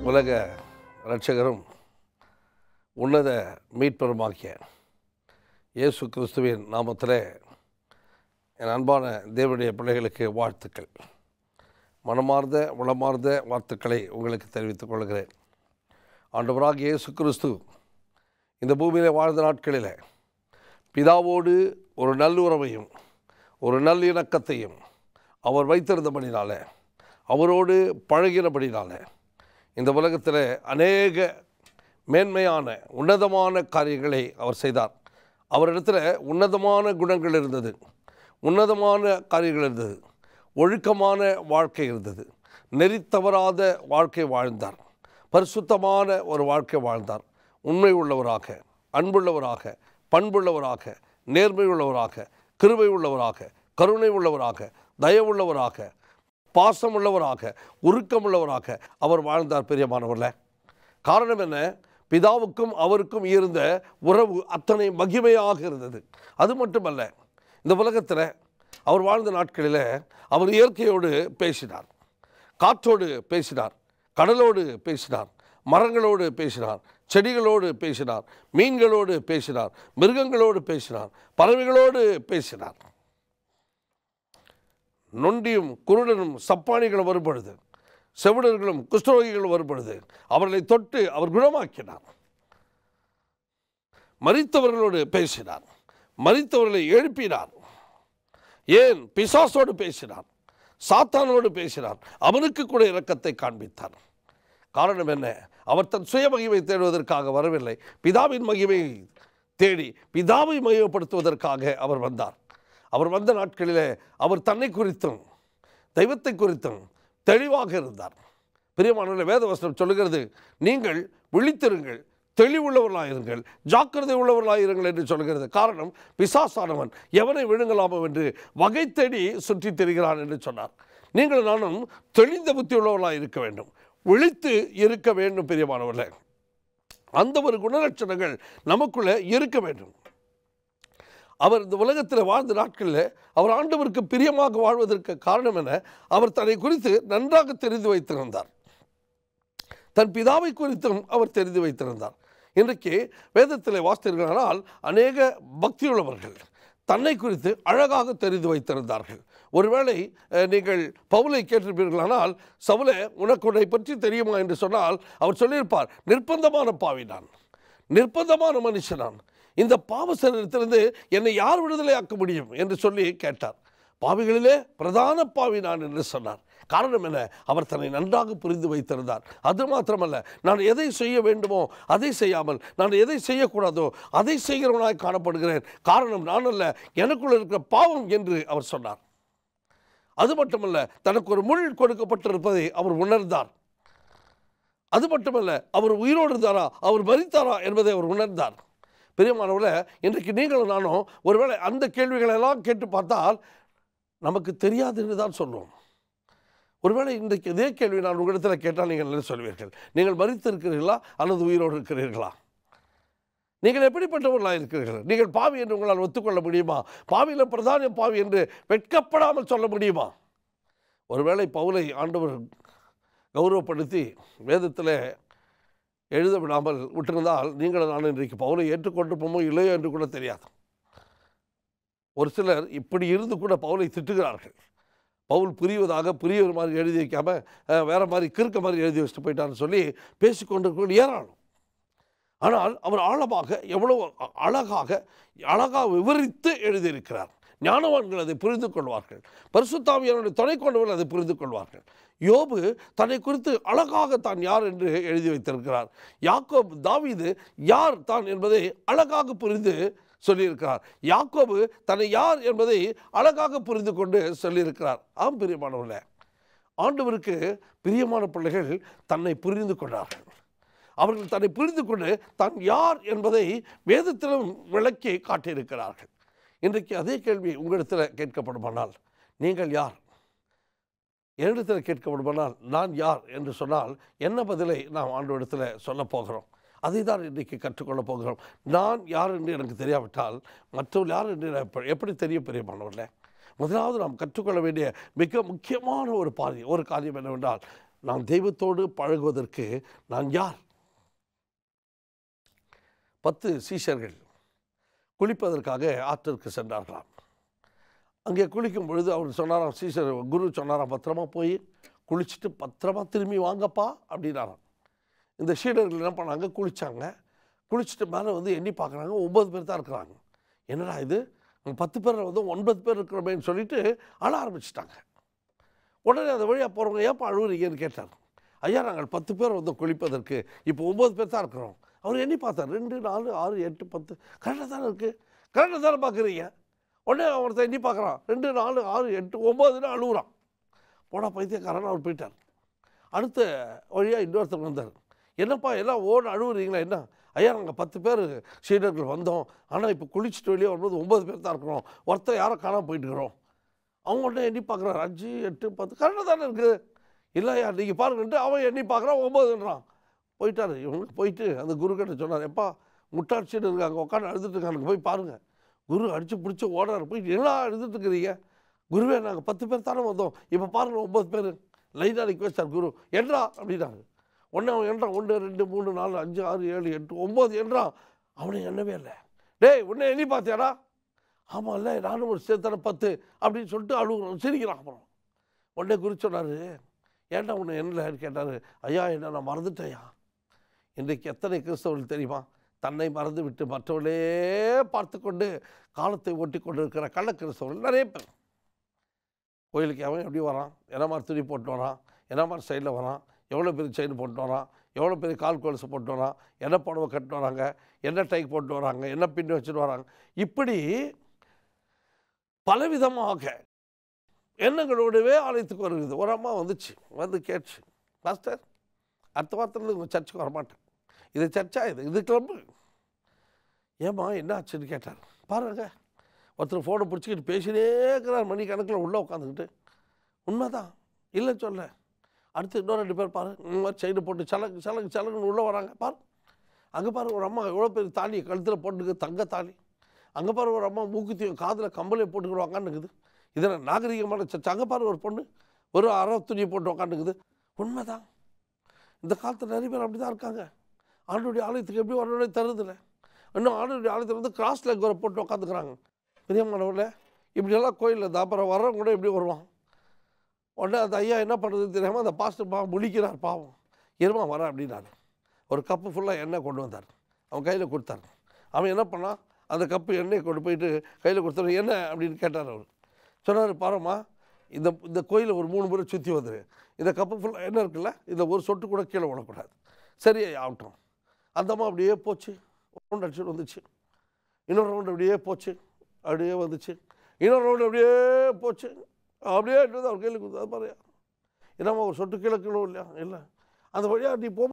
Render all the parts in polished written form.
உலக இரட்சகரும் உன்னத மீட்பருமாகிய இயேசு கிறிஸ்துவின் நாமத்திலே என் அன்பான தேவனுடைய பிள்ளைகளுக்கு வாழ்த்துக்கள், மனமார்ந்த உளமார்ந்த வாழ்த்துக்களை உங்களுக்கு தெரிவித்துக் கொள்கிறேன். ஆண்டவராகிய இயேசு கிறிஸ்து இந்த பூமியில் வாழ்ந்த நாட்களில் பிதாவோடு ஒரு நல்லுறவையும் ஒரு நல்லிணக்கத்தையும் அவர் வைத்திருந்தபடினால, அவரோடு பழகினபடினால இந்த உலகத்தில் அநேக மேன்மையான உன்னதமான காரியங்களை அவர் செய்தார். அவரிடத்தில் உன்னதமான குணங்கள் இருந்தது, உன்னதமான காரியங்கள் இருந்தது, ஒழுக்கமான வாழ்க்கை இருந்தது, நெறி தவறாத வாழ்க்கை வாழ்ந்தார், பரிசுத்தமான ஒரு வாழ்க்கை வாழ்ந்தார். உண்மை உள்ளவராக, அன்புள்ளவராக, பண்புள்ளவராக, நேர்மை உள்ளவராக, கிருபை உள்ளவராக, கருணை உள்ளவராக, தயவுள்ளவராக, பாசமுள்ளவராக, உருக்கமுள்ளவராக அவர் வாழ்ந்தார். பிரியமானவர்களே, காரணம் என்ன? பிதாவுக்கும் அவருக்கும் இருந்த உறவு அத்தனை மகிமையாக இருந்தது. அது மட்டுமல்ல, இந்த உலகத்தில் அவர் வாழ்ந்த நாட்களில் அவர் இயற்கையோடு பேசினார், காற்றோடு பேசினார், கடலோடு பேசினார், மரங்களோடு பேசினார், செடிகளோடு பேசினார், மீன்களோடு பேசினார், மிருகங்களோடு பேசினார், பறவைகளோடு பேசினார். நொண்டியும் குருடனும் சப்பானிகளும் வரும்பொழுது, செவிடர்களும் குஷ்டரோகிகளும் வரும்பொழுது அவர்களை தொட்டு அவர் குணமாக்கினார். மரித்தவர்களோடு பேசினார், மரித்தவர்களை எழுப்பினார். ஏன்? பிசாசோடு பேசினார், சாத்தானோடு பேசினார், அவனுக்கு கூட இரக்கத்தை காண்பித்தார். காரணம் என்ன? அவர் தன் சுய மகிமை தேடுவதற்காக வரவில்லை, பிதாவின் மகிமையை தேடி பிதாவை மகிமைப்படுத்துவதற்காக அவர் வந்தார். அவர் வந்த நாட்களிலே அவர் தன்னை குறித்தும் தெய்வத்தை குறித்தும் தெளிவாக இருந்தார். பிரியமானவர்களே, வேதவசனம் சொல்லுகிறது, நீங்கள் விழித்திருங்கள், தெளிவுள்ளவர்களாயிருங்கள், ஜாக்கிரதை உள்ளவர்களாயிருங்கள் என்று சொல்கிறது. காரணம், பிசாசானவன் எவனை விழுங்கலாமோ என்று வகை தேடி சுற்றி திரிகிறான் என்று சொன்னார். நீங்கள் நானும் தெளிந்த புத்தி உள்ளவர்களாக இருக்க வேண்டும், விழித்து இருக்க வேண்டும். பிரியமானவர்களே, அந்த ஒரு குணலட்சணங்கள் நமக்குள்ளே இருக்க வேண்டும். அவர் இந்த உலகத்தில் வாழ்ந்த நாட்களில் அவர் ஆண்டவருக்கு பிரியமாக வாழ்வதற்கு காரணம் என? அவர் தன்னை குறித்து நன்றாக தெரிந்து வைத்திருந்தார், தன் பிதாவை குறித்தும் அவர் தெரிந்து வைத்திருந்தார். இன்றைக்கு வேதத்தில் வாசித்தீர்களானால் அநேக பக்தியுள்ளவர்கள் தன்னை குறித்து அழகாக தெரிந்து வைத்திருந்தார்கள். ஒருவேளை நீங்கள் பவுலை கேட்டிருப்பீர்களானால், சவுலே உனக்கு உன்னை பற்றி தெரியுமா என்று சொன்னால் அவர் சொல்லியிருப்பார், நிர்பந்தமான பாவி நான், நிர்பந்தமான மனுஷனான், இந்த பாவ சரீரத்திலிருந்து என்னை யார் விடுதலையாக்க முடியும் என்று சொல்லி கேட்டார். பாவிகளிலே பிரதான பாவி நான் என்று சொன்னார். காரணம் என்ன? அவர் தன்னை நன்றாக புரிந்து வைத்திருந்தார். அது மாத்திரமல்ல, நான் எதை செய்ய வேண்டுமோ அதை செய்யாமல் நான் எதை செய்யக்கூடாதோ அதை செய்கிறவனாய் காணப்படுகிறேன். காரணம் நான் அல்ல, எனக்குள்ள இருக்கிற பாவம் என்று அவர் சொன்னார். அது மட்டுமல்ல, தனக்கு ஒரு முள் கொடுக்கப்பட்டிருப்பதை அவர் உணர்ந்தார். அது மட்டுமல்ல, அவர் உயிரோடு இருந்தாரா, அவர் மரித்தாரா என்பதை அவர் உணர்ந்தார். பிரியமானவர்களே, இன்றைக்கு நீங்களும் நானும் ஒருவேளை அந்த கேள்விகளெல்லாம் கேட்டு பார்த்தால் நமக்கு தெரியாது என்று தான் சொல்லுவோம். ஒருவேளை இன்றைக்கு இதே கேள்வி நான் உங்களிடத்தில் கேட்டால் நீங்கள் என்ன சொல்வீர்கள்? நீங்கள் மரித்து இருக்கிறீர்களா அல்லது உயிரோடு இருக்கிறீர்களா? நீங்கள் எப்படிப்பட்டவர்களாக இருக்கிறீர்கள்? நீங்கள் பாவி என்று உங்களால் ஒத்துக்கொள்ள முடியுமா? பாவியில் பிரதான பாவி என்று வெட்கப்படாமல் சொல்ல முடியுமா? ஒருவேளை பவுலை ஆண்டவர் கௌரவப்படுத்தி வேதத்தில் எழுத விடாமல் விட்டிருந்தால் நீங்களும் நான் இன்றைக்கு பவுலை ஏற்றுக்கொண்டிருப்போமோ இல்லையோ என்று கூட தெரியாது. ஒரு சிலர் இப்படி இருந்து கூட பவுலை திட்டுகிறார்கள். பவுல் புரிவதாக புரியுற மாதிரி எழுதி வைக்காமல் வேறு மாதிரி கிறுக்க மாதிரி எழுதி வச்சுட்டு போயிட்டான்னு சொல்லி பேசிக்கொண்டிருக்க ஏராளம். ஆனால் அவர் ஆழமாக எவ்வளோ அழகாக விவரித்து எழுதியிருக்கிறார். ஞானவான்கள் அதை புரிந்து கொள்வார்கள், பரிசுத்தாவியானுடைய துணை கொண்டவர்கள் அதை புரிந்து கொள்வார்கள். யோபு தன்னை குறித்து அழகாக தான் யார் என்று எழுதி வைத்திருக்கிறார். யாக்கோபு தாவீது யார் தான் என்பதை அழகாக புரிந்து சொல்லியிருக்கிறார். யாக்கோபு தன்னை யார் என்பதை அழகாக புரிந்து கொண்டு சொல்லியிருக்கிறார். ஆம் பிரியமானவர்களே, ஆண்டவருக்கு பிரியமான பிள்ளைகள் தன்னை புரிந்து கொண்டார்கள். அவர்கள் தன்னை புரிந்து கொண்டு தான் யார் என்பதை வேதத்திலும் விளக்கி காட்டியிருக்கிறார்கள். இன்றைக்கு அதே கேள்வி உங்களிடத்தில் கேட்கப்படுமானால் நீங்கள் யார்? என்னிடத்தில் கேட்கப்படுமானால் நான் யார் என்று சொன்னால் என்ன பதிலை நாம் ஆண்டவரிடத்தில் சொல்ல போகிறோம்? அதை தான் இன்றைக்கு கற்றுக்கொள்ளப் போகிறோம். நான் யார் என்று எனக்கு தெரியாவிட்டால் மற்றவர்கள் யார் என்று எப்படி தெரிய பிரியமானவர்களே? முதலாவது நாம் கற்றுக்கொள்ள வேண்டிய மிக முக்கியமான ஒரு காரியம் என்னவென்றால், நான் தெய்வத்தோடு பழகுவதற்கு நான் யார்? 10 சீஷர்கள் குளிப்பதற்காக ஆற்றிற்கு சென்றார்களாம். அங்கே குளிக்கும் பொழுது அவர் சொன்னாராம், சீஷர் குரு சொன்னாராம், பத்திரமா போய் குளிச்சுட்டு பத்திரமா திரும்பி வாங்கப்பா அப்படின்னாராம். இந்த சீடர்கள் என்ன பண்ணாங்க, குளித்தாங்க. குளிச்சுட்டு மேலே வந்து எண்ணி பார்க்குறாங்க, 9 பேர் தான் இருக்கிறாங்க. என்னடா இது, 10 பேரில் வந்து 9 பேர் இருக்கிறோமேன்னு சொல்லிட்டு அழ ஆரம்பிச்சிட்டாங்க. உடனே அந்த வழியாக போகிறவங்க, ஏப்பா அழுகுறீங்கன்னு கேட்டார். ஐயா, நாங்கள் 10 பேர் வந்து குளிப்பதற்கு இப்போ 9 பேர் தான் இருக்கிறோம். அவர் எண்ணி பார்த்தார், 2, 4, 6, 8, 10 கரெக்டாக தானே இருக்குது, கரெக்டாக தானே பார்க்குறீங்க. உடனே ஒருத்தர் எண்ணி பார்க்குறான், 2, 4, 6, 8, 9ன்னு அழுகுறான். போடா பைத்தியக்காரன், அவர் போயிட்டார். அடுத்த வழியாக இன்னொருத்தர் வந்தார். என்னப்பா எல்லாம் ஓடு அழுகுறீங்களா? என்ன ஐயா, நாங்கள் 10 பேர் சீடர்கள் வந்தோம், ஆனால் இப்போ குளிச்சுட்டு வெளியே வரும்போது 9 பேர் தான் இருக்கிறோம், ஒருத்தர் யாரோ காணாமல் போயிட்டுருக்கிறோம். அவங்க உடனே எண்ணி பார்க்குறாரு, 5, 8, 10 கரெக்டாக தானே இருக்குது. இல்லையா, நீங்கள் பாருங்கன்ட்டு அவன் எண்ணி பார்க்குறான், 9ன்றான். போயிட்டார். இவங்களுக்கு போயிட்டு அந்த குரு கிட்ட சொன்னார், எப்பா முட்டாள் சீடு இருக்காங்க, உட்காந்து அழுதுட்டு இருக்காங்க, போய் பாருங்கள். குரு அடித்து பிடிச்சி ஓடுறாரு. போய் எல்லாம் அழுதுட்டு இருக்கிறீங்க? குருவே, நாங்கள் 10 பேர் தானே வந்தோம், இப்போ பாருங்கள் 9 பேர். லைனாக ரிக்வெஸ்டார் குரு, என்றா அப்படின்னாங்க. ஒன்று அவன் என்றான், 1, 2, 3, 4, 5, 6, 7, 8, 9 என்றான். அவனை எண்ணவே இல்லை. டேய், உன்னை எண்ணி பார்த்தியாடா? ஆமாம், இல்லை நானும் ஒரு சேர்த்தான 10 அப்படின்னு சொல்லிட்டு அழுகுறோம், சிரிக்கிறான். அப்புறம் உடனே குரு சொன்னார், ஏன்டா உன்னை என்னன்னு கேட்டார். ஐயா, என்ன நான் மறந்துட்டேயா. இன்றைக்கு எத்தனை கிறிஸ்தவர்கள் தெரியுமா, தன்னை மறந்து விட்டு மற்றவர்களே பார்த்து கொண்டு காலத்தை ஓட்டி கொண்டு இருக்கிற கள்ள கிறிஸ்தவர்கள் நிறைய பேர். கோயிலுக்கு அவன் எப்படி வரான், என்ன மாதிரி துணி போட்டு வரான், என்ன மாதிரி சைடில் வரான், எவ்வளோ பெரிய செயின் போட்டு வரான், எவ்வளோ பெரிய கால் கொலுசு போட்டு வரான், என்ன புடவை கட்டு வராங்க, என்ன டைக் போட்டு வராங்க, என்ன பின்னி வச்சுட்டு வராங்க. இப்படி பலவிதமாக எண்ணங்களோடவே ஆலயத்துக்கு வருகிறது. ஒரு அம்மா வந்துச்சு, வந்து கேட்டுச்சு, பாஸ்டர் அடுத்த வாரத்தில் உங்கள் சர்ச்சுக்கு வரமாட்டேன், இது சர்ச்சா, இது கிளம்பு. ஏம்மா என்ன ஆச்சுன்னு கேட்டார். பாருங்க, ஒருத்தர் ஃபோனை பிடிச்சிக்கிட்டு பேசினே இருக்கிறார், மணி கணக்கில் உள்ளே உட்காந்துக்கிட்டு. உண்மைதான், இல்லை சொல்ல. அடுத்து இன்னும் 2 பேர் பாரு, இந்த மாதிரி செயினை போட்டு சலங்குன்னு உள்ளே வராங்க. பாரு, அங்கே பாரு ஒரு அம்மா எவ்வளோ பெரிய தாலியை கழுத்தில் போட்டுருக்கு, தங்க தாலி. அங்கே பாரு ஒரு அம்மா மூக்குத்தியும் காதில் கம்பளையும் போட்டுக்கிட்டு உக்காந்துக்குது. இதில் நாகரிகமான சர்ச்சை. அங்கே பாரு ஒரு பொண்ணு ஒரு அரை துணியை போட்டு உக்காந்துக்குது. உண்மைதான், இந்த காலத்தில் நிறைய பேர் அப்படி தான் இருக்காங்க. ஆண்டோடைய ஆலயத்துக்கு எப்படி வரணுன்னே தருதில்லை. இன்னும் ஆண்டோடைய ஆலயத்தில் வந்து கிராஸ் லெக் வர போட்டு உட்காந்துக்கிறாங்க. பெரியம்மானவரில் இப்படியெல்லாம் கோயிலில் அப்புறம் வர்றவங்க கூட எப்படி வருவான். உடனே அந்த ஐயா என்ன பண்ணுறதுன்னு தெரியாமல் அந்த பாஸ்டர் பாவம் முழிக்கிறார். பாவம், இருமா வரேன் அப்படின்னாரு. ஒரு கப்பு ஃபுல்லாக எண்ணெய் கொண்டு வந்தார், அவன் கையில் கொடுத்தார். அவன் என்ன பண்ணான், அந்த கப்பு எண்ணெயை கொண்டு போயிட்டு கையில் கொடுத்தாரு. என்ன அப்படின்னு கேட்டார். அவர் சொன்னார், பாரும்மா, இந்த கோயிலை ஒரு 3 முறை சுற்றி வந்துரு, இந்த கப்பு ஃபுல்லாக எண்ணெய் இருக்குல்ல, இதில் ஒரு சொட்டு கூட கீழே விடக்கூடாது. சரி ஆகட்டும். அந்த அம்மா அப்படியே போச்சு, ரவுண்ட் அடிச்சுட்டு வந்துச்சு. இன்னொரு ரவுண்டு அப்படியே போச்சு, அப்படியே வந்துச்சு. இன்னொரு ரவுண்டு அப்படியே போச்சு, அப்படியே எடுத்து அவர் கையில் கொடுத்தா. பாரு, என்னம்மா ஒரு சொட்டு கீழே இல்லையா? இல்லை. அந்த வழியாக நீ போ,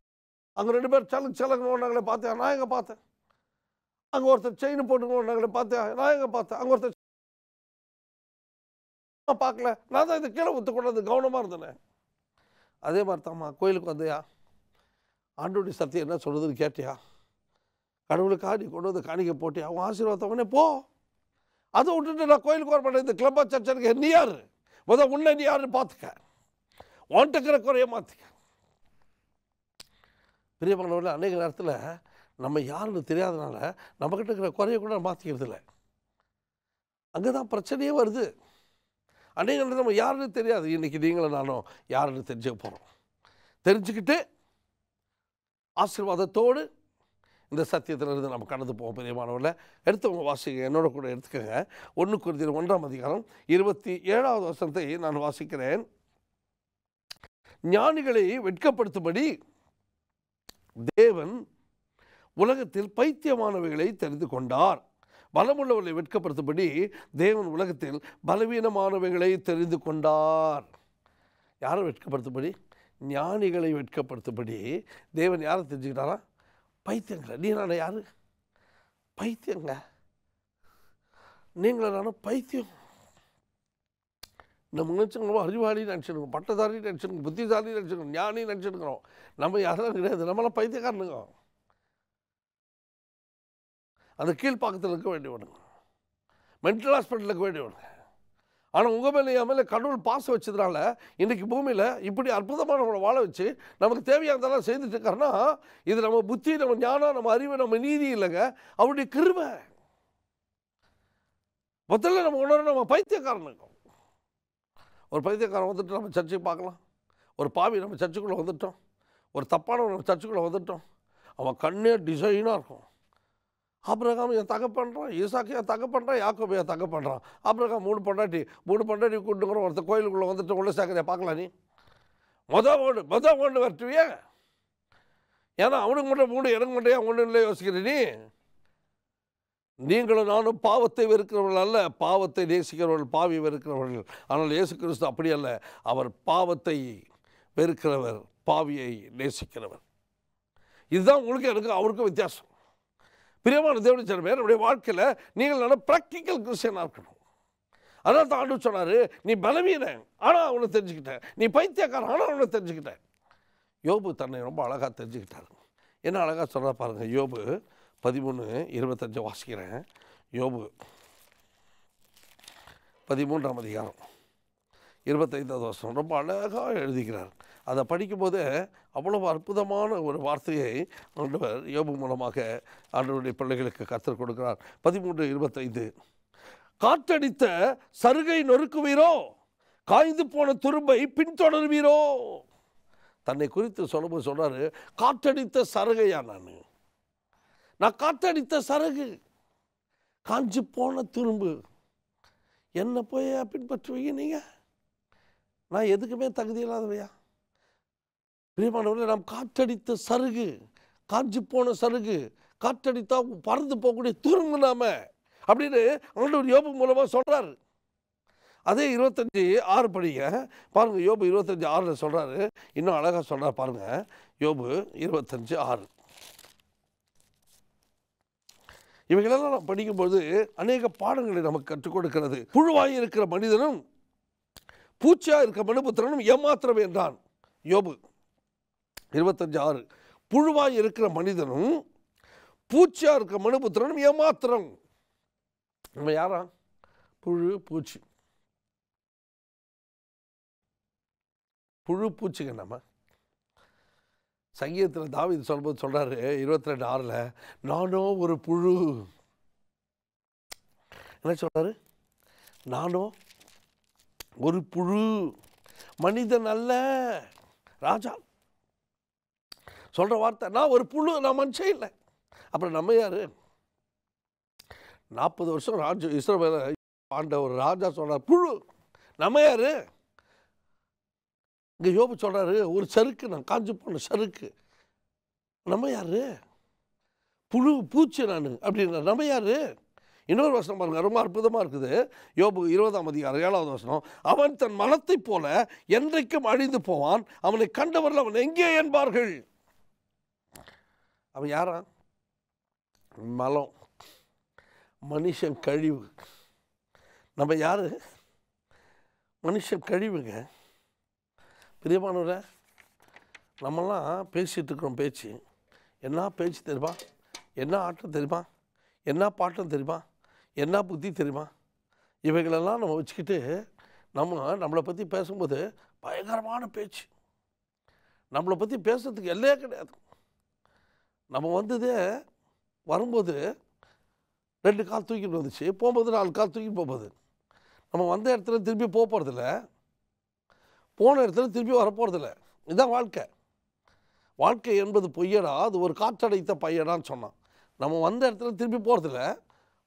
அங்கே 2 பேர் சலங்குன்னு ஓடினாங்களே பார்த்தியா? நான் எங்கே பார்த்தேன். அங்கே ஒருத்தர் செயின் போட்டுன்னு ஓடினாங்களே பார்த்தியா? நான் எங்கே பார்த்தேன். அங்கே ஒருத்தர் பார்க்கல, நான் தான் இதை கீழே ஊற்ற கொண்டாந்து கவனமாக இருந்தேன். அதே மாதிரி தான்மா, கோயிலுக்கு வந்தியா, ஆண்டோடைய சத்தியம் என்ன சொல்கிறதுன்னு கேட்டியா, கடவுளுக்காக நீ கொண்டு வந்து காணிக்க போட்டியா, அவன் ஆசீர்வாதத்தவனே போ. அதை விட்டுட்டு நான் கோயிலுக்கு வர மாட்டேன், இந்த கிளப்பா சர்ச்சனுக்கு நீ யார், உன்னை நீ யாருன்னு பார்த்துக்க, ஒன்ட்டுக்கிற குறைய மாற்றிக்க. பெரியவங்கள அநேக நேரத்தில் நம்ம யாருன்னு தெரியாதனால நம்மக்கிட்ட இருக்கிற குறைய கூட மாற்றிக்கிறது இல்லை. அங்கே தான் பிரச்சனையே வருது. அநேக நேரத்தில் நம்ம யாருன்னு தெரியாது. இன்றைக்கி நீங்களும் நானும் யாருன்னு தெரிஞ்சுக்க போகிறோம். தெரிஞ்சுக்கிட்டு ஆசீர்வாதத்தோடு இந்த சத்தியத்திலிருந்து நம்ம கடந்து போவோம். பெரியமானவரில் எடுத்தவங்க வாசிக்க, என்னோட கூட எடுத்துக்கோங்க. 1 கொரிந்தியர் 1ஆம் அதிகாரம் 27வது வசனத்தை நான் வாசிக்கிறேன். ஞானிகளை வெட்கப்படுத்தும்படி தேவன் உலகத்தில் பைத்தியமானவைகளை தெரிந்து கொண்டார். பலமுள்ளவர்களை வெட்கப்படுத்தும்படி தேவன் உலகத்தில் பலவீனமானவைகளை தெரிந்து கொண்டார். யாரை வெட்கப்படுத்தும்படி? ஞானிகளை வெட்கப்படுத்தும்படி தேவன் யாரை தெரிஞ்சுக்கிட்டாரா? பைத்தியங்களை. நீ நான் யாரு? பைத்தியங்க. நீங்கள நானும் பைத்தியம். நம்ம நினச்சிக்கிறோம் அறிவாளி நினச்சிருக்கோம், பட்டதாரி நினச்சிருக்கோம், புத்திசாலி நினச்சிருக்கோம், ஞானி நினச்சிருக்கிறோம். நம்ம யாரெல்லாம் கிடையாது, நம்மளாம் பைத்தியக்காரனுங்க. அந்த கீழ்ப்பாக்கத்தில் இருக்க வேண்டியவனுங்க, மென்டல் ஹாஸ்பிட்டலுக்கு வேண்டியவனுங்க. ஆனால் உங்கள் மேலே என் மேலே கடவுள் பாசம் வச்சதுனால இன்றைக்கி பூமியில் இப்படி அற்புதமாக நம்மளை வாழ வச்சு நமக்கு தேவையானதெல்லாம் செய்துட்டு இருக்காருன்னா இது நம்ம புத்தி, நம்ம ஞானம், நம்ம அறிவு, நம்ம நீதி இல்லைங்க, அவருடைய கிருபை. முதல்ல நம்ம உணர்வு நம்ம பைத்தியக்காரனுக்கு. ஒரு பைத்தியக்காரன் வந்துட்டு நம்ம சர்ச்சைக்கு பார்க்கலாம். ஒரு பாவி நம்ம சர்ச்சுக்குள்ளே வந்துட்டோம், ஒரு தப்பானவன் நம்ம சர்ச்சுக்குள்ளே வந்துட்டோம், அவன் கண்ணே டிசைனாக இருக்கும். ஆபிரகாம் என் தகப்பன்றான், ஈசாக்கு என் தகப்பன்றான், யாக்கோபு என் தகப்பன்றான். ஆபிரகாம் 3 பொண்டாட்டி கூட்டுங்கிற ஒருத்தர் கோயிலுக்குள்ளே வந்துட்டு உள்ள சேர்க்கறியா பார்க்கலாம். நீ மொதல் ஓண்டு வரட்டுவியே. ஏன்னா அவனுக்கு மட்டும் 3 எனக்கு மட்டும் ஏன் ஒன்று இல்லை யோசிக்கிறேன். நீங்களும் நானும் பாவத்தை வெறுக்கிறவர்கள் அல்ல, பாவத்தை நேசிக்கிறவர்கள், பாவி வெறுக்கிறவர்கள். ஆனால் இயேசு கிறிஸ்து அப்படி அல்ல, அவர் பாவத்தை வெறுக்கிறவர், பாவியை நேசிக்கிறவர். இதுதான் உங்களுக்கு எனக்கு அவருக்கும் வித்தியாசம். பிரியமான தேவனுடைய ஜனமே, நம்முடைய வாழ்க்கையில் நீங்கள் நல்ல ப்ராக்டிக்கல் கிறிஸ்டியனாக இருக்கணும். அதனால் தான் ஆண்டவர் சொன்னார், நீ பலவீன ஆனால் அவனை தெரிஞ்சுக்கிட்டேன், நீ பைத்தியக்காரன் ஆனால் அவனை தெரிஞ்சுக்கிட்டேன். யோபு தன்னை ரொம்ப அழகாக தெரிஞ்சுக்கிட்டார். என்ன அழகாக சொல்கிறா பாருங்கள். யோபு 13:25 வாசிக்கிறேன். யோபு 13ஆம் அதிகாரம் 25வது வசனம் ரொம்ப அழகாக எழுதிக்கிறார். அதை படிக்கும்போது அவ்வளவு அற்புதமான ஒரு வார்த்தையை ஆண்டவர் யோபு மூலமாக ஆண்டவருடைய பிள்ளைகளுக்கு கற்றுக் கொடுக்கிறார். 13:25 காற்றடித்த சருகை நொறுக்குவீரோ, காய்ந்து போன துரும்பை பின்தொடர்வீரோ. தன்னை குறித்து சொல்லும்போது சொல்றாரு, காற்றடித்த சருகையா, நான் காற்றடித்த சருகு, காஞ்சி போன துரும்பு, என்ன போய் பின்பற்றுவீங்க நீங்க? நான் எதுக்குமே தகுதி இல்லாதவையா? பிரியமானவர்களே, நாம் காற்றடித்த சருகு, காஞ்சி போன சருகு, காற்றடித்தா பறந்து போகக்கூடிய துரும்பு நாம அப்படின்னு ஆண்டவர் யோபு மூலமாக சொல்றாரு. அதே 25:6 படிங்க பாருங்க. யோபு 25:6 சொல்றாரு, இன்னும் அழகாக சொல்றாரு பாருங்க. யோபு 25:6 இவைகளெல்லாம் நாம் படிக்கும்போது அநேக பாடங்களை நமக்கு கற்றுக் கொடுக்கிறது. புழுவாய் இருக்கிற மனிதனும் பூச்சியாக இருக்க மனுபுத்திரனும் ஏமாத்திரம் என்றான். யோபு 25:6 புழுவாய் இருக்கிற மனிதனும் பூச்சியாக இருக்க மனுபுத்திரனும் ஏமாத்திரம். நம்ம யாரா? புழு பூச்சி, புழு பூச்சிங்க. நம்ம சங்கீதத்தில் தாவீது சொல்லும்போது சொல்றாரு 22:6 நானோ ஒரு புழு. என்ன சொல்றாரு? நானோ ஒரு புழு, மனிதன் அல்ல. ராஜா சொல்ற வார்த்தை, நான் ஒரு புழு, நான் மனுஷன் இல்லை. அப்புறம் நம்ம யாரு? 40 வருஷம் இஸ்ரவேலை ஆண்ட ஒரு ராஜா சொல்றார் புழு. நம்ம யாரு? இங்கே யோபு சொல்றாரு, ஒரு சறுக்கு, நான் காஞ்சி போன சறுக்கு. நம்ம யாரு? புழு பூச்சி நான் அப்படின்னா நம்ம யாரு? இன்னொரு வசனம் பாருங்க, ரொம்ப அற்புதமாக இருக்குது. யோபு 20ஆம் அதிகாரம் 7வது வசனம், அவன் தன் மனத்தை போல என்றைக்கும் அழிந்து போவான், அவனை கண்டவர்கள் அவன் எங்கே என்பார்கள். அவன் யாரா? மலம், மனுஷன் கழிவு. நம்ம யாரு? மனுஷன் கழிவுங்க. பிரியமானவரே, நம்மலாம் பேசிகிட்டு இருக்கிறோம். பேச்சு என்ன பேச்சு தெரியுமா? என்ன ஆட்டம் தெரியுமா? என்ன பாட்டம் தெரியுமா? என்ன புத்தி தெரியுமா? இவைகளெல்லாம் நம்ம வச்சுக்கிட்டு நம்மளை பற்றி பேசும்போது பயங்கரமான பேச்சு. நம்மளை பற்றி பேசுறதுக்கு எல்லையே கிடையாது. நம்ம வந்ததே வரும்போது 2 கால் தூக்கிட்டு வந்துச்சு, போகும்போது 4 கால் தூக்கி போகும்போது நம்ம வந்த இடத்துல திரும்பி போக போகிறதில்ல, போன இடத்துல திரும்பி வரப்போகிறதில்ல. இதுதான் வாழ்க்கை. வாழ்க்கை என்பது பொய்யடா, அது ஒரு காற்றடைத்த பையடான்னு சொன்னான். நம்ம வந்த இடத்துல திரும்பி போகிறதில்ல,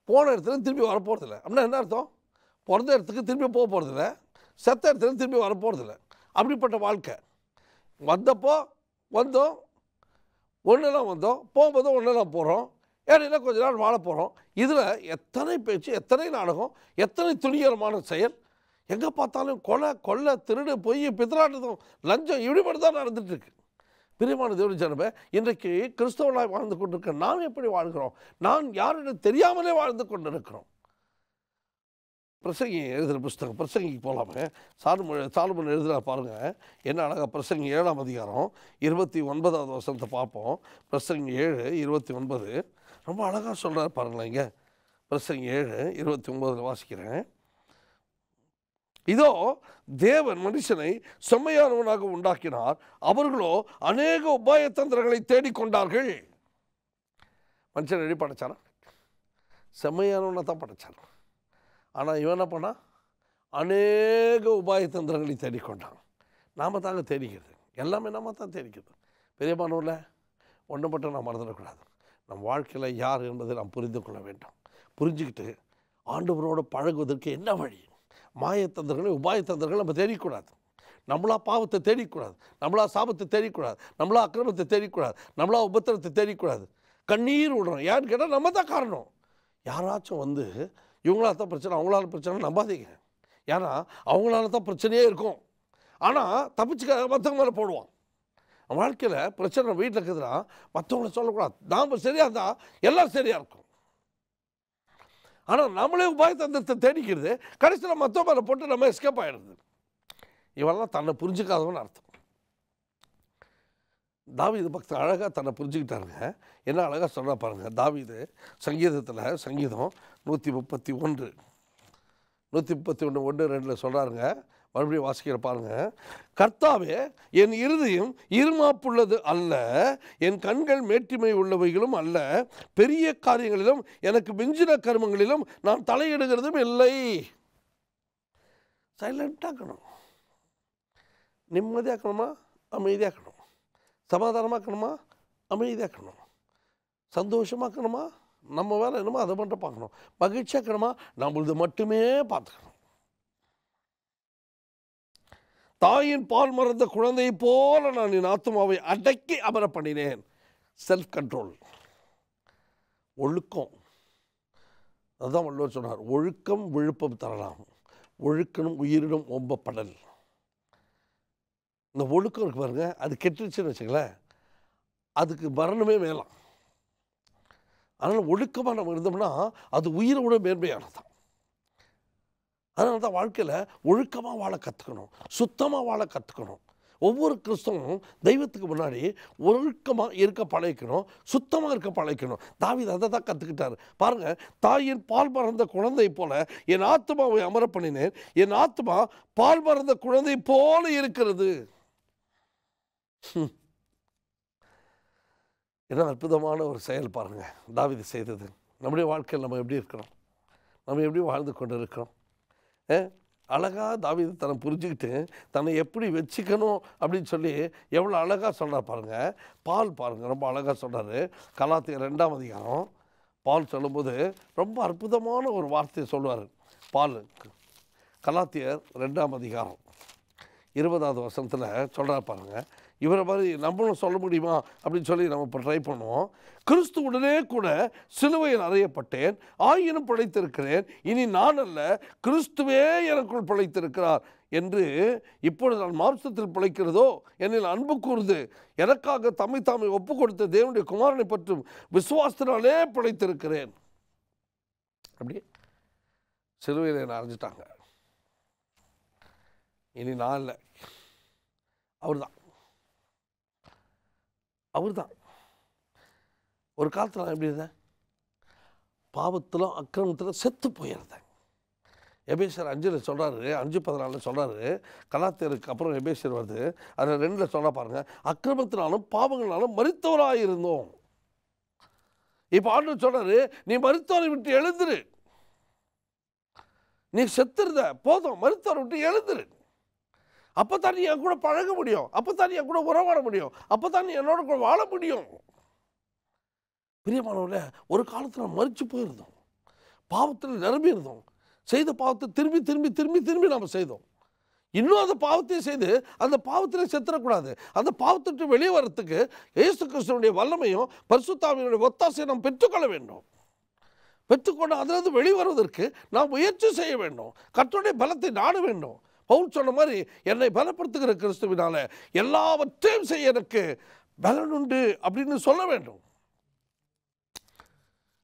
போன இடத்துல திரும்பி வரப்போகிறதில்ல. அப்படின்னா என்ன அர்த்தம்? பிறந்த இடத்துக்கு திரும்பி போக போகிறதில்ல, செத்த இடத்துல திரும்பி வரப்போகிறதில்ல. அப்படிப்பட்ட வாழ்க்கை. வந்தப்போ வந்தோம், ஒன்றுலாம் வந்தோம், போகும்போதும் ஒன்றுலாம் போகிறோம், ஏன்னா கொஞ்ச நாள் வாழ போகிறோம். இதில் எத்தனை பேச்சு, எத்தனை நாடகம், எத்தனை துணிகரமான செயல். எங்கே பார்த்தாலும் கொலை, திருடு, பொய், பித்தலாட்டதும், லஞ்சம், இப்படி மட்டும் தான் நடந்துட்டுருக்கு. பிரியமான தேவனுடைய ஜனமே, இன்றைக்கு கிறிஸ்தவனாய் வாழ்ந்து கொண்டிருக்க நாம் எப்படி வாழ்கிறோம்? நான் யாரிடம் தெரியாமலே வாழ்ந்து கொண்டிருக்கிறோம். பிரசங்கி எழுதுகிற புஸ்தகம், பிரசங்கிக்கு போகலாமே. சாலமோன் எழுதுகிற பாருங்கள், என்ன அழகாக. பிரசங்கி 7ஆம் அதிகாரம் 29வது வசனத்தை பார்ப்போம். பிரசங்கி 7:29 ரொம்ப அழகாக சொல்கிறார் பாருங்களேன். இங்கே பிரசங்கி 7:29 வாசிக்கிறேன். இதோ தேவன் மனுஷனை செம்மையானவனாக உண்டாக்கினார், அவர்களோ அநேக உபாய தந்திரங்களை தேடிக்கொண்டார்கள். மனுஷன் எப்படி படைச்சானா? செம்மையானவனை தான் படைச்சான். ஆனால் இவன் என்ன பண்ணான்? அநேக உபாய தந்திரங்களை தேடிக்கொண்டான். நாம் தாங்க தேடிக்கிறது, எல்லாமே நம்ம தான் தேடிக்கிறது. பெரியமானவரில் ஒன்று மட்டும் நாம் மறந்துடக்கூடாது. நம் வாழ்க்கையில் யார் என்பதை நாம் புரிந்து கொள்ள வேண்டும். புரிஞ்சுக்கிட்டு ஆண்டவரோடு பழகுவதற்கு என்ன வழி? மாயத்தந்திரங்களை உபாயத்தந்திரங்களை நம்ம தேடிக்கூடாது. நம்மளா பாவத்தை தேடிக்கூடாது, நம்மளா சாபத்தை தேடிக்கூடாது, நம்மளா அக்கிரமத்தை தேடிக்கூடாது, நம்மளா உபத்திரத்தை தேடிக்கூடாது. கண்ணீர் விடுறோம். ஏன்னு கேட்டால் நம்ம தான் காரணம். யாராச்சும் வந்து இவங்களால தான் பிரச்சனை, அவங்களால பிரச்சனை நம்பாதீங்க. ஏன்னா அவங்களால தான் பிரச்சனையே இருக்கும். ஆனால் தப்பிச்சுக்க மற்றவங்க மேலே போடுவான். வாழ்க்கையில் பிரச்சனை வீட்டில் இருக்குதுன்னா மற்றவங்கள சொல்லக்கூடாது. நாம் சரியாக இருந்தால் எல்லாம் சரியாக இருக்கும். ஆனால் நம்மளே உபாயத்தந்திரத்தை தேடிக்கிறது, கடைசியில் மற்றவங்க மேலே போட்டு நம்ம எஸ்கேப் ஆகிடுது. இவெல்லாம் தன்னை புரிஞ்சுக்காதவன்னு அர்த்தம். தாவீது பக்தன் அழகாக தன்னை புரிஞ்சுக்கிட்டாருங்க. என்ன அழகாக சொல்கிறா பாருங்க. தாவீது சங்கீதத்தில் சங்கீதம் 131 131:1-2 சொல்கிறாருங்க. மறுபடியும் வாசிக்கிற பாருங்க. கர்த்தாவே, என் இருதயம் இருமாப்புள்ளது அல்ல, என் கண்கள் மேட்டிமை உள்ளவைகளும் அல்ல, பெரிய காரியங்களிலும் எனக்கு மிஞ்சின கர்மங்களிலும் நான் தலையிடுகிறதும் இல்லை. சைலண்டாக்கணும். நிம்மதியாக்கணுமா? அமைதியாக்கணும். சமாதானமாக்கணுமா? அமைதியாக்கணும். சந்தோஷமாக்கணுமா? நம்ம வேலை என்னமோ அதை மட்டும் பார்க்கணும். மகிழ்ச்சியாக்கணுமா? நம்மளது மட்டுமே பார்த்துக்கணும். தாயின் பால் மறந்த குழந்தையை போல நான் என் ஆத்துமாவை அடக்கி அமர பண்ணினேன். செல்ஃப் கண்ட்ரோல், ஒழுக்கம். அதுதான் வள்ளுவர் சொன்னார், ஒழுக்கம் விழுப்பம் தரலாம், ஒழுக்கணும் உயிரிடும் ஒம்பப்படல். இந்த ஒழுக்கம் இருக்கு பாருங்க, அது கெட்டுருச்சுன்னு வச்சுங்களேன், அதுக்கு மரணமே மேலாம். அதனால் ஒழுக்கமாக நம்ம இருந்தோம்னா அது உயிரோட மேன்மையானதான். அதனால தான் வாழ்க்கையில் ஒழுக்கமாக வாழ கற்றுக்கணும், சுத்தமாக வாழ கற்றுக்கணும். ஒவ்வொரு கிறிஸ்தவனும் தெய்வத்துக்கு முன்னாடி ஒழுக்கமாக இருக்க பழகிக்கணும், சுத்தமாக இருக்க பழகிக்கணும். தாவீது அதை தான் கற்றுக்கிட்டார் பாருங்கள். தாயின் பால் மறந்த குழந்தை போல என் ஆத்மாவை அமர பண்ணினேன், என் ஆத்மா பால் மறந்த குழந்தை போல இருக்கிறது. என்ன அற்புதமான ஒரு செயல் பாருங்கள் தாவீது செய்தது. நம்முடைய வாழ்க்கையில் நம்ம எப்படி இருக்கிறோம்? நம்ம எப்படி வாழ்ந்து கொண்டு இருக்கிறோம்? அழகாக தாவீது தன்னை புரிஞ்சுக்கிட்டு தன்னை எப்படி வச்சுக்கணும் அப்படின்னு சொல்லி எவ்வளோ அழகாக சொல்கிறார் பாருங்கள். பால் பாருங்கள், ரொம்ப அழகாக சொல்கிறார். கலாத்தியர் 2ஆம் அதிகாரம் பால் சொல்லும்போது ரொம்ப அற்புதமான ஒரு வார்த்தையை சொல்லுவார். பால் கலாத்தியர் 2ஆம் அதிகாரம் 20வது வசனத்தில் சொல்கிறார் பாருங்கள். இவரை மாதிரி நம்மளும் சொல்ல முடியுமா அப்படின்னு சொல்லி நம்ம இப்போ ட்ரை பண்ணுவோம். கிறிஸ்துவுடனே கூட சிலுவையில் அறையப்பட்டேன், ஆயினும் பிழைத்திருக்கிறேன். இனி நான் அல்ல, கிறிஸ்துவே எனக்குள் பிழைத்திருக்கிறார் என்று இப்பொழுது நான் மாம்சத்தில் பிழைக்கிறதோ என்னில் அன்பு கூர்ந்து எனக்காக தம்மை தாமை ஒப்பு கொடுத்த தேவனுடைய குமாரனை பற்றும் விசுவாசத்தினாலே பிழைத்திருக்கிறேன். அப்படி சிலுவையில் என்னை அறைஞ்சிட்டாங்க. இனி நான் இல்லை, அவர்தான். ஒரு காலத்தில் நான் எப்படி இருந்தேன்? பாவத்திலும் அக்கிரமத்திலும் செத்து போயிருந்தேன். எபேசியர் 5 சொல்கிறாரு, 5:14 சொல்கிறாரு. கலாத்தியருக்கு அப்புறம் எபேசியர் வருது, அதில் 2 சொல்ல பாருங்கள். அக்கிரமத்தினாலும் பாவங்களாலும் மரித்தவராக இருந்தோம். இப்போ ஆண்டவர் சொல்கிறாரு, நீ மரித்தவரை விட்டு எழுந்துரு. நீ செத்துருத போதும், மரித்தவரை விட்டு எழுந்துரு. அப்போ தான் நீ என் கூட பழக முடியும், அப்போ தான் நீ என் கூட உறவாட முடியும், அப்போ தான் நீ என்னோட கூட வாழ முடியும். பிரியமானவர்களே, ஒரு காலத்தில் மரித்து போயிருந்தோம், பாவத்தில் நிரம்பி இருந்தோம், செய்த பாவத்தை திரும்பி திரும்பி திரும்பி திரும்பி நம்ம செய்தோம். இன்னும் அந்த பாவத்தையும் செய்து அந்த பாவத்தில் செத்துடக்கூடாது. அந்த பாவத்திற்கு வெளியே வர்றதுக்கு இயேசு கிறிஸ்துவினுடைய வல்லமையும் பரிசுத்த ஆவியினுடைய ஒத்தாசையை நாம் பெற்றுக்கொள்ள வேண்டும். பெற்றுக்கொண்டு அதிலிருந்து வெளிவருவதற்கு நாம் முயற்சி செய்ய வேண்டும், கர்த்தருடைய பலத்தை நாட வேண்டும். பவுல் சொன்ன மாதிரி, என்னை பலப்படுத்துகிற கிறிஸ்துவினால எல்லாவற்றையும் செய்ய எனக்கு பலன் உண்டு அப்படின்னு சொல்ல வேண்டும்.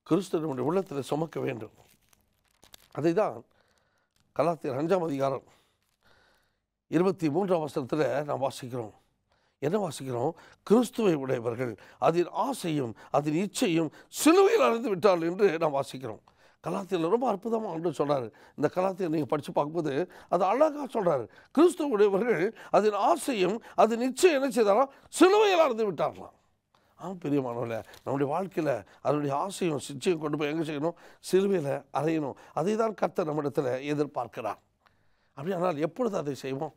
கிறிஸ்து நம்முடைய உள்ளத்தில் சுமக்க வேண்டும். அதை தான் கலாத்தியர் 5ஆம் அதிகாரம் 23ஆம் வசனத்தில் நாம் வாசிக்கிறோம். என்ன வாசிக்கிறோம்? கிறிஸ்துவை உடையவர்கள் அதன் ஆசையும் அதன் இச்சையும் சிலுவையில் அடைந்து விட்டார்கள் என்று நாம் வாசிக்கிறோம். கலாத்தியில் ரொம்ப அற்புதமாக ஆண்டு சொல்கிறார். இந்த கலாத்தியை நீங்கள் படித்து பார்க்கும்போது அது அழகாக சொல்கிறார். கிறிஸ்துவுடையவர்கள் அதன் ஆசையும் அது நிச்சயம் என்ன செய்தாலும் சிலுவையில் அறுந்து விட்டார்களாம். பிரியமானவர்களே, நம்முடைய வாழ்க்கையில் அதனுடைய ஆசையும் நிச்சயம் கொண்டு போய் எங்கே செய்யணும்? சிலுவையில் அறையணும். அதை தான் கர்த்தர் நம்மிடத்தில் எதிர்பார்க்கிறார். அப்படியானால் எப்பொழுது அதை செய்வோம்?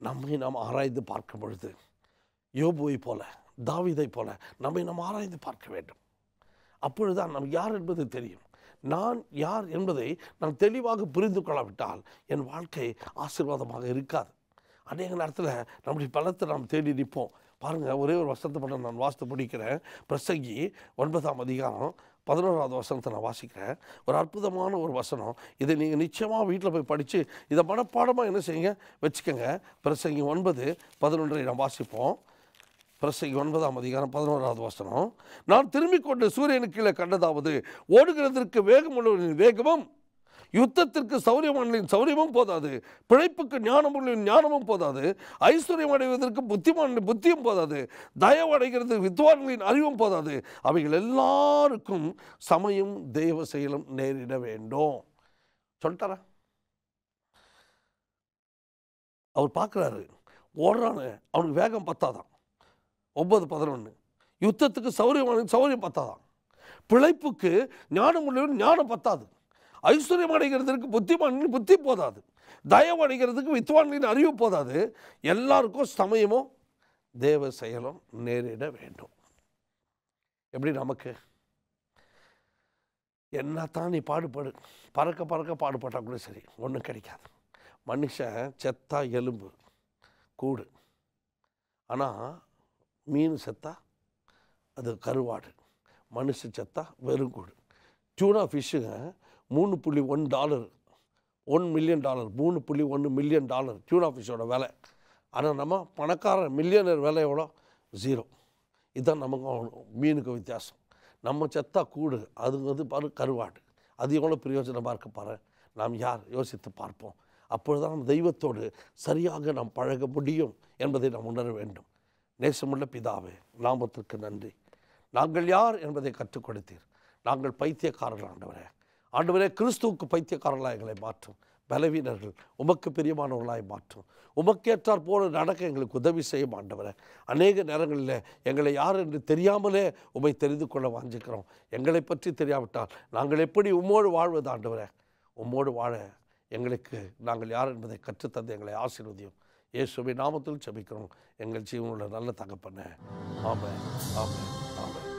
நம்மை நாம் ஆராய்ந்து பார்க்கும் பொழுது, யோபுவை போல, தாவீதை போல நம்மை நாம் ஆராய்ந்து பார்க்க வேண்டும். அப்பொழுதுதான் நாம் யார் என்பது தெரியும். நான் யார் என்பதை நான் தெளிவாக புரிந்து கொள்ளாவிட்டால் என் வாழ்க்கை ஆசீர்வாதமாக இருக்காது. அநேக நேரத்தில் நம்முடைய பலத்தை நாம் தேடி நிற்போம். பாருங்கள், ஒரே ஒரு வசனத்தை மட்டும் நான் வாசித்து முடிக்கிறேன். பிரசங்கி 9ஆம் அதிகாரம் 11வது வசனத்தை நான் வாசிக்கிறேன். ஒரு அற்புதமான ஒரு வசனம். இதை நீங்கள் நிச்சயமாக வீட்டில் போய் படித்து இதை மனப்பாடமாக என்ன செய்யுங்க, வச்சுக்கோங்க. பிரசங்கி 9:11 நாம் வாசிப்போம். பிரசங்கி 9ஆம் அதிகாரம் 11வது வசனம். நான் திரும்பிக் கொண்டு சூரியனுக்கு கீழே கண்டதாவது, ஓடுகிறதற்கு வேகமுள்ளவனின் வேகமும், யுத்தத்திற்கு சௌரியமானலின் சௌரியமும் போதாது, பிழைப்புக்கு ஞானமுள்ளவனின் ஞானமும் போதாது, ஐஸ்வர்யம் அடைவதற்கு புத்திமானின் புத்தியும் போதாது, தயவு அடைகிறதுக்கு வித்வான்களின் அறிவும் போதாது, அவைகள் எல்லாருக்கும் சமயம் தேவ செயலும் நேரிட வேண்டும். சொல்லிட்டாரா? அவர் பார்க்குறாரு, ஓடுறான்னு அவனுக்கு வேகம் பத்தாதான். 9:11. யுத்தத்துக்கு சௌரியமான சௌரியம் பத்தாதான், பிழைப்புக்கு ஞானம் உள்ளவன் ஞானம் பத்தாது, ஐஸ்வர்யம் அடைகிறதுக்கு புத்திமானின் புத்தி போதாது, தயவு அடைகிறதுக்கு வித்வான்களின் அறிவு போதாது, எல்லாருக்கும் சமயமும் தேவ செயலும் நேரிட வேண்டும். எப்படி நமக்கு என்னத்தான் நீ பாடுபடு, பறக்க பறக்க பாடுபட்டால் கூட சரி, ஒன்றும் கிடைக்காது. மனுஷன் செத்தா எலும்பு கூடு, ஆனால் மீன் செத்தா அது கருவாடு, மனுஷன் செத்தா வெறுங்கூடு. டியூனா ஃபிஷ்ஷுங்க $3.1 $1 மில்லியன், $3.1 மில்லியன் டியூனா ஃபிஷ்ஷோட விலை. ஆனால் நம்ம பணக்காரன் மில்லியனர் விலை எவ்வளோ? 0. இதுதான் நமக்கு மீனுக்கு வித்தியாசம். நம்ம செத்தா கூடு, அது பாரு கருவாடு. அது எவ்வளோ பிரயோஜனமாக இருக்க பாரு. நாம் யார் யோசித்து பார்ப்போம். அப்பொழுதுதான் நாம் தெய்வத்தோடு சரியாக நாம் பழக முடியும் என்பதை நாம் உணர வேண்டும். நேசமுள்ள பிதாவே, நாமத்திற்கு நன்றி. நாங்கள் யார் என்பதை கற்றுக் கொடுத்தீர். நாங்கள் பைத்தியக்காரர்கள் ஆண்டவரே. ஆண்டவரே, கிறிஸ்துவுக்கு பைத்தியக்காரர்களாக எங்களை மாற்றும். பலவீனர்கள் உமக்கு பிரியமானவர்களாய் மாற்றும். உமக்கேற்றார் போல நடக்க எங்களுக்கு உதவி செய்யும் ஆண்டவரே. அநேக நேரங்களில் எங்களை யார் என்று தெரியாமலே உம்மை தெரிந்து கொள்ள வாஞ்சிக்கிறோம். எங்களை பற்றி தெரியாவிட்டால் நாங்கள் எப்படி உம்மோடு வாழ்வது ஆண்டவரே? உம்மோடு வாழ எங்களுக்கு நாங்கள் யார் என்பதை கற்றுத்தந்து எங்களை ஆசீர்வதியும். இயேசுவின் நாமத்தில் ஜெபிக்கிறோம் எங்கள் ஜீவனுள்ள நல்ல தகப்பனே. ஆமென், ஆமென், ஆமென்.